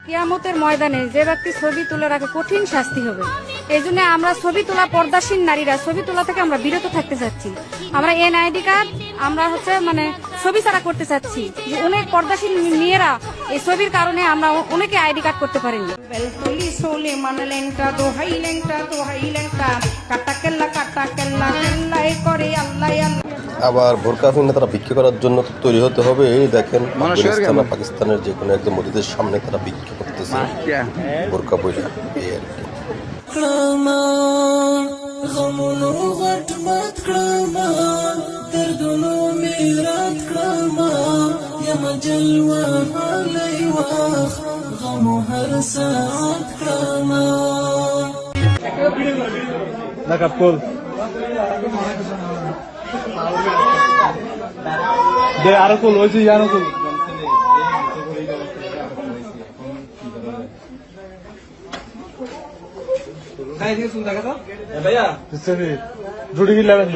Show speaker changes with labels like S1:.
S1: কিয়ামতের ময়দানে যে ব্যক্তি ছবি তুলে রাখে কঠিন শাস্তি হবে। এই জন্য আমরা ছবি তোলা পর্দাসীন নারীরা ছবি তোলা থেকে আমরা বিরত থাকতে চাচ্ছি। আমরা এনআইডি কার্ড আমরা ছবি ছাড়া করতে চাচ্ছি। যে অনেক পর্দাসীন মেয়েরা এই ছবির কারণে আমরা অনেকে আইডি কার্ড করতে পারিনি।
S2: আবার বোরকা পরিহিত তারা ভিক্ষা করার জন্য তৈরি হতে হবে। এই দেখেন আফগানিস্তান পাকিস্তানের যে কোনো একদম মসজিদের সামনে তারা ভিক্ষা করতেছে বোরকা পরে। এই আর কি
S3: আরো কুল হয়েছে আরো কুল জুড়ি গিলাবেন